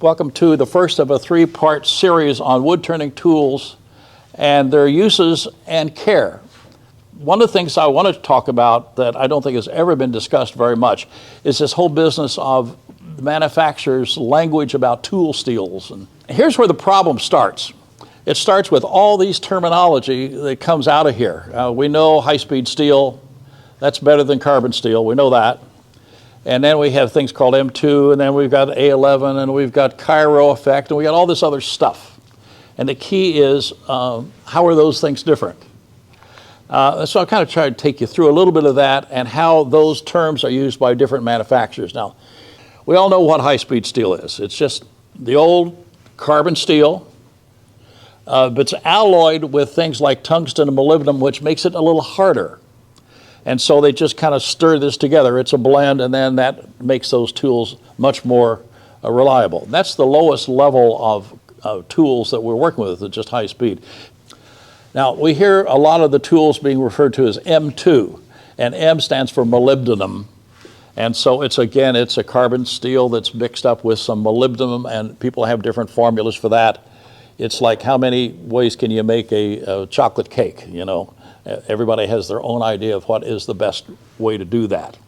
Welcome to the first of a three-part series on wood turning tools and their uses and care. One of the things I wanted to talk about that I don't think has ever been discussed very much is this whole business of the manufacturer's language about tool steels. And here's where the problem starts. It starts with all these terminology that comes out of here. We know high-speed steel, that's better than carbon steel, we know that. And then we have things called M2, and then we've got A11, and we've got Cairo effect, and we got all this other stuff. And the key is, how are those things different? So I kind of tried to take you through a little bit of that and how those terms are used by different manufacturers. Now, we all know what high-speed steel is. It's just the old carbon steel, but it's alloyed with things like tungsten and molybdenum, which makes it a little harder. And so they just kind of stir this together. It's a blend, and then that makes those tools much more reliable. That's the lowest level of tools that we're working with, at just high speed. Now, we hear a lot of the tools being referred to as M2, and M stands for molybdenum. And so it's a carbon steel that's mixed up with some molybdenum, and people have different formulas for that. It's like, how many ways can you make a chocolate cake, you know? Everybody has their own idea of what is the best way to do that.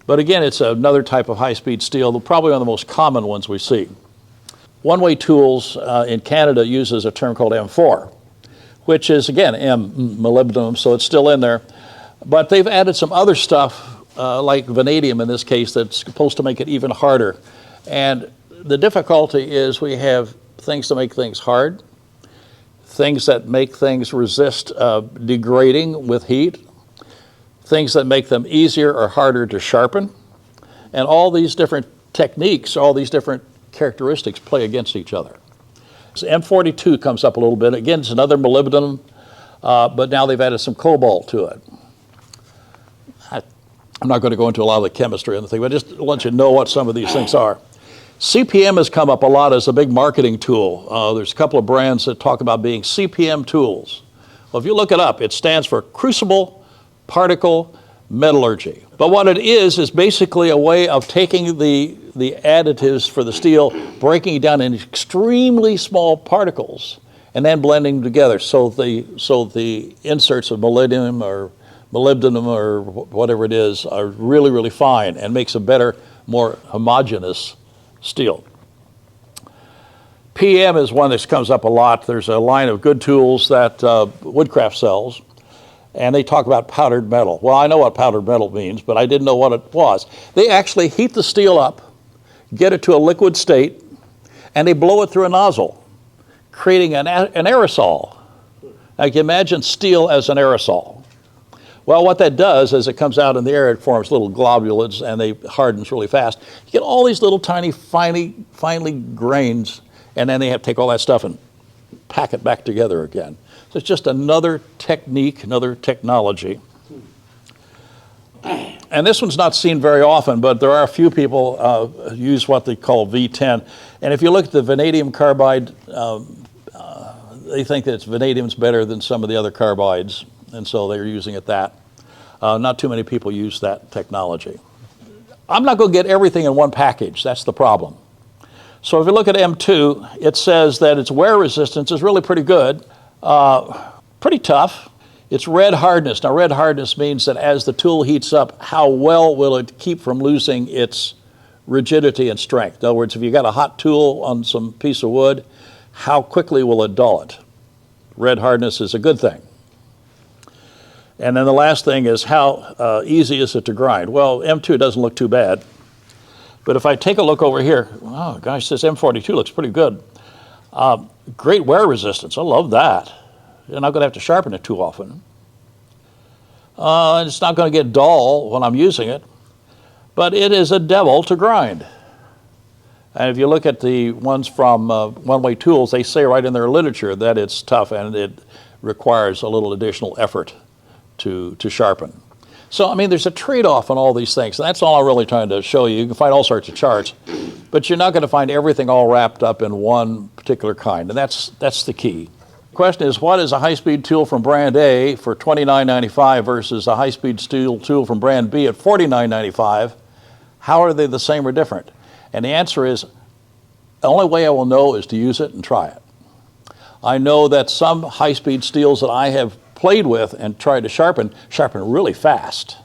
But again, it's another type of high-speed steel, probably one of the most common ones we see. One-Way Tools in Canada uses a term called M4, which is, again, molybdenum, so it's still in there. But they've added some other stuff, like vanadium in this case, that's supposed to make it even harder. And the difficulty is we have things to make things hard, things that make things resist degrading with heat, things that make them easier or harder to sharpen, and all these different techniques, all these different characteristics play against each other. So M42 comes up a little bit. Again, it's another molybdenum, but now they've added some cobalt to it. I'm not going to go into a lot of the chemistry and the thing, but just to let you know what some of these things are. CPM has come up a lot as a big marketing tool. There's a couple of brands that talk about being CPM tools. Well, if you look it up, it stands for Crucible Particle Metallurgy. But what it is basically a way of taking the additives for the steel, breaking it down in extremely small particles, and then blending them together. So the inserts of molybdenum or whatever it is are really, really fine and makes a better, more homogeneous steel. PM is one that comes up a lot. There's a line of good tools that Woodcraft sells, and they talk about powdered metal. Well, I know what powdered metal means, but I didn't know what it was. They actually heat the steel up, get it to a liquid state, and they blow it through a nozzle, creating an aerosol. Now, you can imagine steel as an aerosol. Well, what that does is it comes out in the air, it forms little globules, and they hardens really fast. You get all these little tiny, finely grains, and then they have to take all that stuff and pack it back together again. So it's just another technique, another technology. And this one's not seen very often, but there are a few people use what they call V10. And if you look at the vanadium carbide, they think that vanadium's better than some of the other carbides, and so they're using it that. Not too many people use that technology. I'm not going to get everything in one package. That's the problem. So if you look at M2, it says that its wear resistance is really pretty good, pretty tough. It's red hardness. Now, red hardness means that as the tool heats up, how well will it keep from losing its rigidity and strength? In other words, if you got a hot tool on some piece of wood, how quickly will it dull it? Red hardness is a good thing. And then the last thing is, how easy is it to grind? Well, M2 doesn't look too bad. But if I take a look over here, oh gosh, this M42 looks pretty good. Great wear resistance, I love that. You're not going to have to sharpen it too often. It's not going to get dull when I'm using it, but it is a devil to grind. And if you look at the ones from One-Way Tools, they say right in their literature that it's tough and it requires a little additional effort to sharpen. So, I mean, there's a trade-off on all these things, and that's all I'm really trying to show you. You can find all sorts of charts, but you're not going to find everything all wrapped up in one particular kind, and that's the key. The question is, what is a high-speed tool from brand A for $29.95 versus a high-speed steel tool from brand B at $49.95? How are they the same or different? And the answer is, The only way I will know is to use it and try it. I know that some high-speed steels that I have played with and tried to sharpen really fast.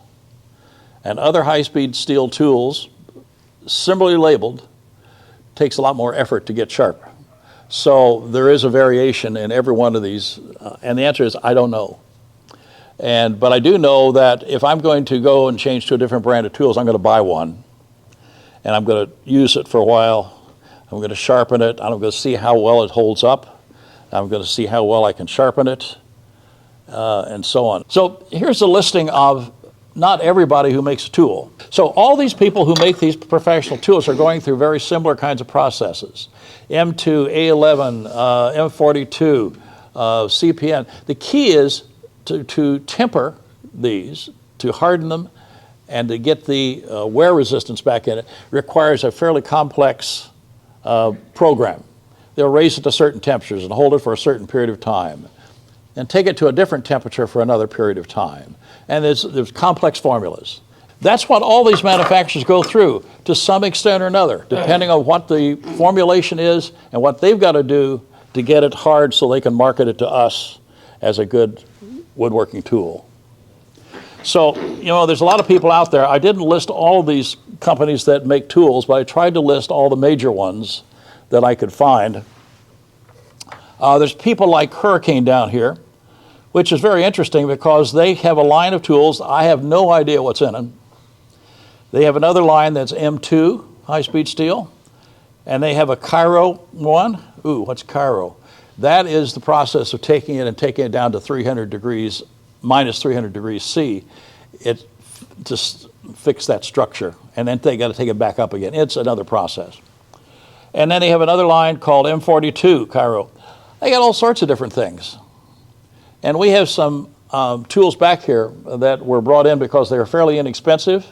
And other high-speed steel tools, similarly labeled, takes a lot more effort to get sharp. So there is a variation in every one of these, and the answer is I don't know. But I do know that if I'm going to go and change to a different brand of tools, I'm going to buy one, and I'm going to use it for a while. I'm going to sharpen it. I'm going to see how well it holds up. I'm going to see how well I can sharpen it, and so on. So here's a listing of not everybody who makes a tool. So all these people who make these professional tools are going through very similar kinds of processes. M2, A11, M42, CPN. The key is to temper these, to harden them, and to get the wear resistance back in it requires a fairly complex program. They'll raise it to certain temperatures and hold it for a certain period of time and take it to a different temperature for another period of time. And there's complex formulas. That's what all these manufacturers go through to some extent or another, depending on what the formulation is and what they've got to do to get it hard so they can market it to us as a good woodworking tool. So, you know, there's a lot of people out there. I didn't list all of these companies that make tools, but I tried to list all the major ones that I could find. There's people like Hurricane down here, which is very interesting because they have a line of tools. I have no idea what's in them. They have another line that's M2, high-speed steel, and they have a Cairo one. Ooh, what's Cairo? That is the process of taking it down to 300 degrees, minus 300 degrees C. It just fix that structure, and then they got to take it back up again. It's another process. And then they have another line called M42 Cairo. They got all sorts of different things. And we have some tools back here that were brought in because they are fairly inexpensive.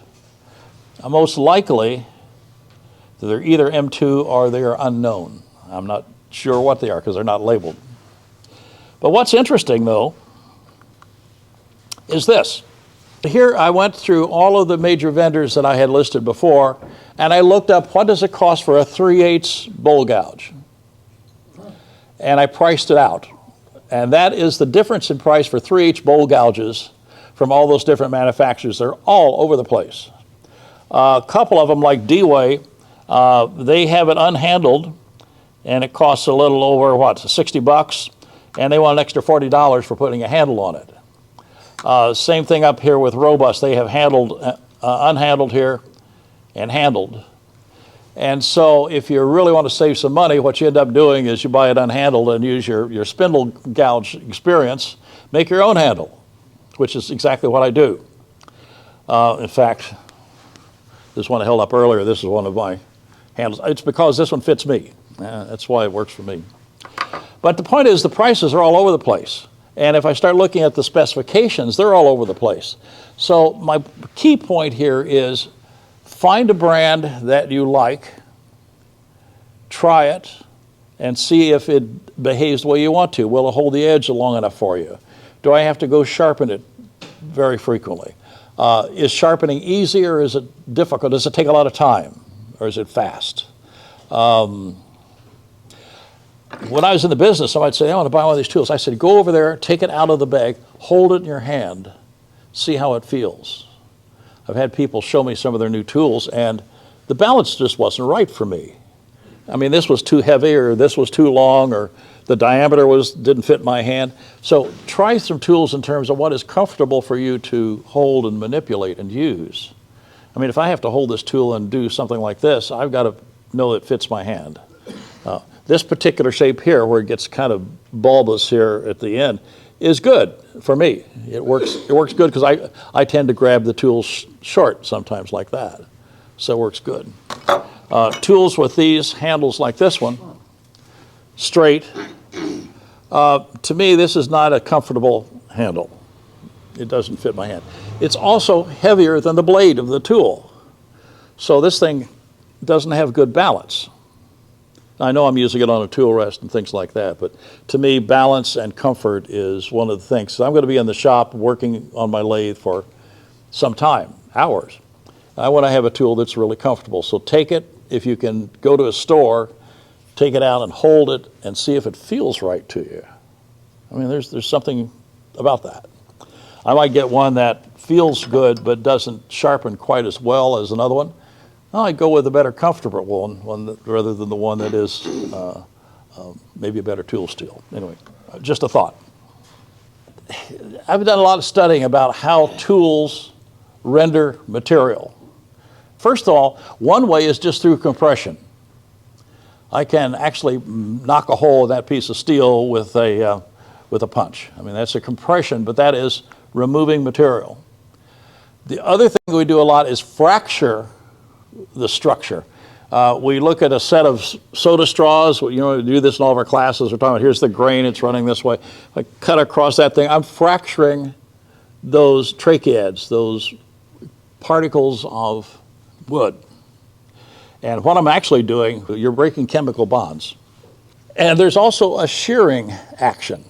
Most likely, they're either M2 or they are unknown. I'm not sure what they are because they're not labeled. But what's interesting, though, is this. Here I went through all of the major vendors that I had listed before, and I looked up what does it cost for a 3/8 bowl gouge. And I priced it out. And that is the difference in price for 3/8 bowl gouges from all those different manufacturers. They're all over the place. A couple of them, like D-Way, they have it unhandled, and it costs a little over, what, 60 bucks, and they want an extra $40 for putting a handle on it. Same thing up here with Robust. They have handled, unhandled here and handled. And so if you really want to save some money, what you end up doing is you buy it unhandled and use your spindle gouge experience, make your own handle, which is exactly what I do. In fact, this one I held up earlier, this is one of my handles. It's because this one fits me. That's why it works for me. But the point is the prices are all over the place. And if I start looking at the specifications, they're all over the place. So my key point here is find a brand that you like, try it, and see if it behaves the way you want to. Will it hold the edge long enough for you? Do I have to go sharpen it very frequently? Is sharpening easy or is it difficult? Does it take a lot of time or is it fast? When I was in the business, somebody said, I want to buy one of these tools. I said, go over there, take it out of the bag, hold it in your hand, see how it feels. I've had people show me some of their new tools, and the balance just wasn't right for me. I mean, this was too heavy, or this was too long, or the diameter didn't fit my hand. So try some tools in terms of what is comfortable for you to hold and manipulate and use. I mean, if I have to hold this tool and do something like this, I've got to know it fits my hand. This particular shape here, where it gets kind of bulbous here at the end, is good for me. It works good because I tend to grab the tools short sometimes like that. So it works good. Tools with these handles like this one, straight. To me, this is not a comfortable handle. It doesn't fit my hand. It's also heavier than the blade of the tool. So this thing doesn't have good balance. I know I'm using it on a tool rest and things like that, but to me, balance and comfort is one of the things. So I'm going to be in the shop working on my lathe for some time, hours. I want to have a tool that's really comfortable. So take it, if you can go to a store take it out and hold it and see if it feels right to you. I mean, there's something about that. I might get one that feels good but doesn't sharpen quite as well as another one. I go with a better comfortable one rather than the one that is maybe a better tool steel. Anyway, just a thought. I've done a lot of studying about how tools render material. First of all, one way is just through compression. I can actually knock a hole in that piece of steel with a punch. I mean, that's a compression, but that is removing material. The other thing we do a lot is fracture the structure. We look at a set of soda straws. We do this in all of our classes. We're talking about here's the grain, it's running this way. If I cut across that thing, I'm fracturing those tracheids, those particles of wood. And what I'm actually doing, you're breaking chemical bonds. And there's also a shearing action.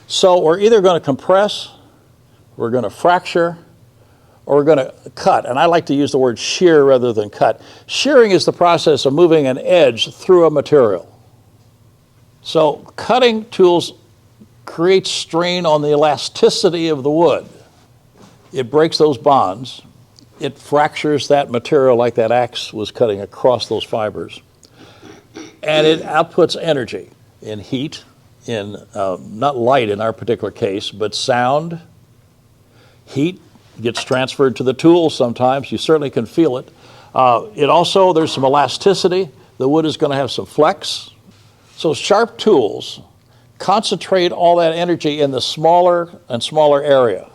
So we're either going to compress, we're going to fracture, or we're going to cut. And I like to use the word shear rather than cut. Shearing is the process of moving an edge through a material. So cutting tools create strain on the elasticity of the wood. It breaks those bonds. It fractures that material like that axe was cutting across those fibers. And it outputs energy in heat, in not light in our particular case, but sound. Heat gets transferred to the tool sometimes. You certainly can feel it. It also, there's some elasticity. The wood is going to have some flex. So sharp tools concentrate all that energy in the smaller and smaller area.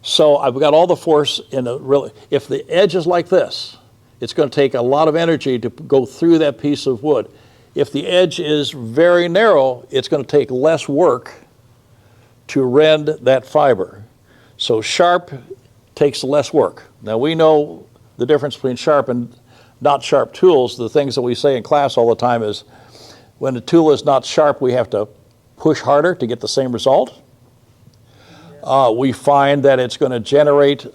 So I've got all the force in a really, if the edge is like this, it's going to take a lot of energy to go through that piece of wood. If the edge is very narrow, it's going to take less work to rend that fiber. So sharp takes less work. Now we know the difference between sharp and not sharp tools. The things that we say in class all the time is when the tool is not sharp, we have to push harder to get the same result. We find that it's going to generate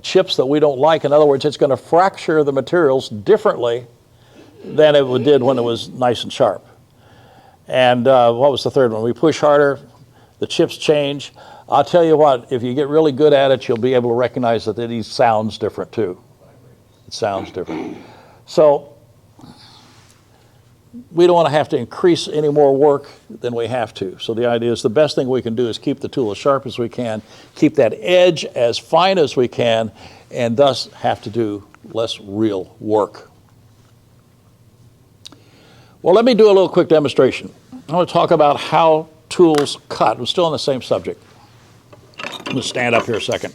chips that we don't like. In other words, it's going to fracture the materials differently than it did when it was nice and sharp. And what was the third one? We push harder, the chips change. I'll tell you what, if you get really good at it, you'll be able to recognize that it sounds different too. It sounds different. So we don't want to have to increase any more work than we have to. So the idea is the best thing we can do is keep the tool as sharp as we can, keep that edge as fine as we can, and thus have to do less real work. Well, let me do a little quick demonstration. I want to talk about how tools cut. We're still on the same subject. I'm going to stand up here a second.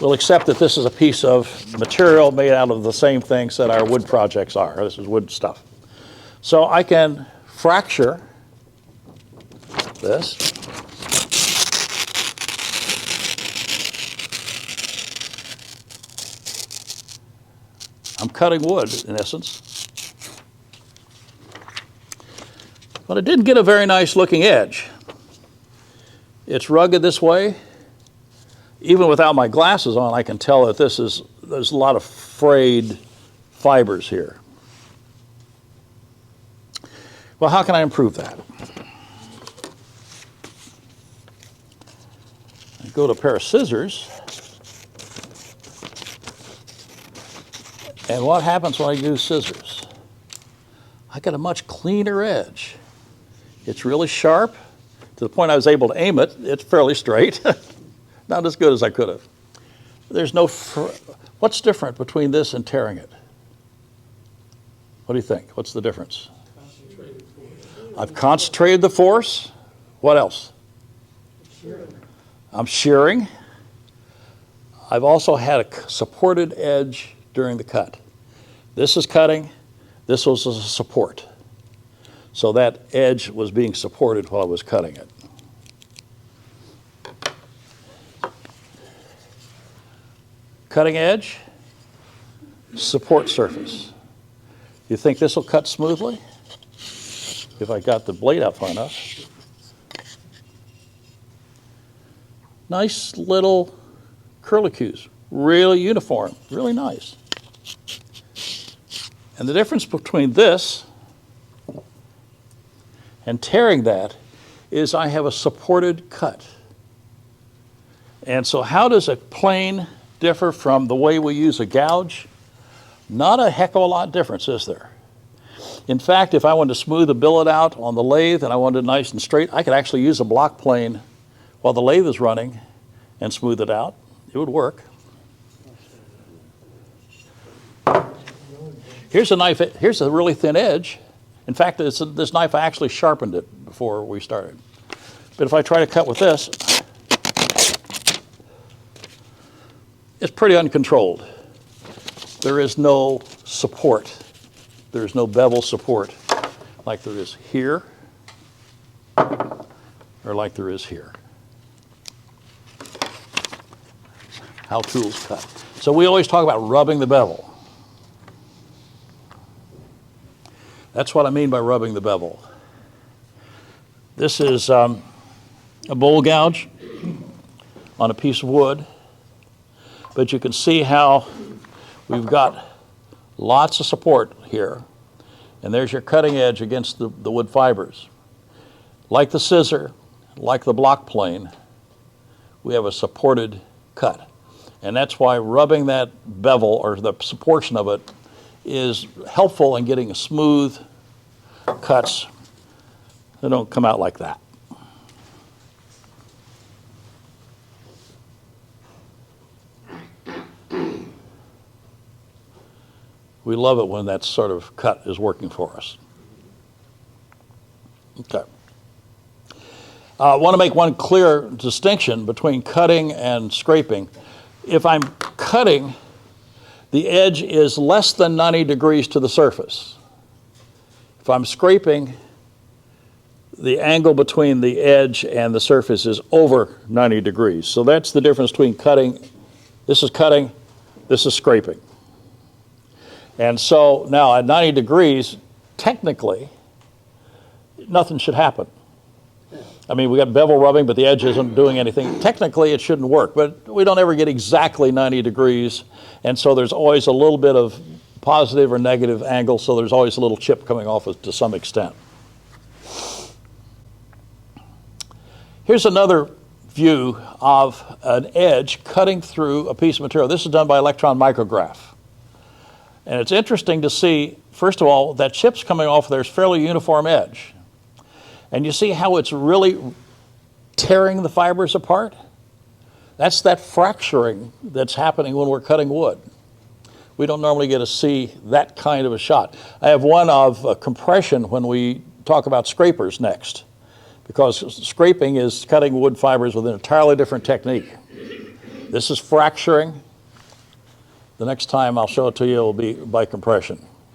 We'll accept that this is a piece of material made out of the same things that our wood projects are. This is wood stuff. So I can fracture this. I'm cutting wood, in essence. But I didn't get a very nice looking edge. It's rugged this way. Even without my glasses on, I can tell that there's a lot of frayed fibers here. Well, how can I improve that? I go to a pair of scissors. And what happens when I use scissors? I get a much cleaner edge. It's really sharp. To the point I was able to aim it, it's fairly straight. Not as good as I could have. There's no, what's different between this and tearing it? What do you think? What's the difference? I've concentrated the force. What else? I'm shearing. I've also had a supported edge during the cut. This is cutting. This was a support. So that edge was being supported while I was cutting it. Cutting edge, support surface. You think this will cut smoothly? If I got the blade out far enough. Nice little curlicues, really uniform, really nice. And the difference between this and tearing that is I have a supported cut. And so how does a plane differ from the way we use a gouge? Not a heck of a lot difference, is there? In fact, if I wanted to smooth a billet out on the lathe and I wanted it nice and straight, I could actually use a block plane while the lathe is running and smooth it out. It would work. Here's a knife, here's a really thin edge. In fact, this knife, I actually sharpened it before we started. But if I try to cut with this, it's pretty uncontrolled. There is no support. There is no bevel support like there is here or like there is here. How tools cut. So we always talk about rubbing the bevel. That's what I mean by rubbing the bevel. This is a bowl gouge on a piece of wood, but you can see how we've got lots of support here, and there's your cutting edge against the wood fibers. Like the scissor, like the block plane, we have a supported cut. And that's why rubbing that bevel, or the portion of it, is helpful in getting smooth cuts that don't come out like that. We love it when that sort of cut is working for us. Okay. I want to make one clear distinction between cutting and scraping. If I'm cutting, the edge is less than 90 degrees to the surface. If I'm scraping, the angle between the edge and the surface is over 90 degrees. So that's the difference between cutting. This is cutting, this is scraping. And so now at 90 degrees, technically, nothing should happen. I mean, we got bevel rubbing, but the edge isn't doing anything. Technically, it shouldn't work, but we don't ever get exactly 90 degrees. And so there's always a little bit of positive or negative angle, so there's always a little chip coming off it to some extent. Here's another view of an edge cutting through a piece of material. This is done by electron micrograph. And it's interesting to see, first of all, that chip's coming off there's fairly uniform edge. And you see how it's really tearing the fibers apart? That's that fracturing that's happening when we're cutting wood. We don't normally get to see that kind of a shot. I have one of compression when we talk about scrapers next, because scraping is cutting wood fibers with an entirely different technique. This is fracturing. The next time I'll show it to you, it will be by compression.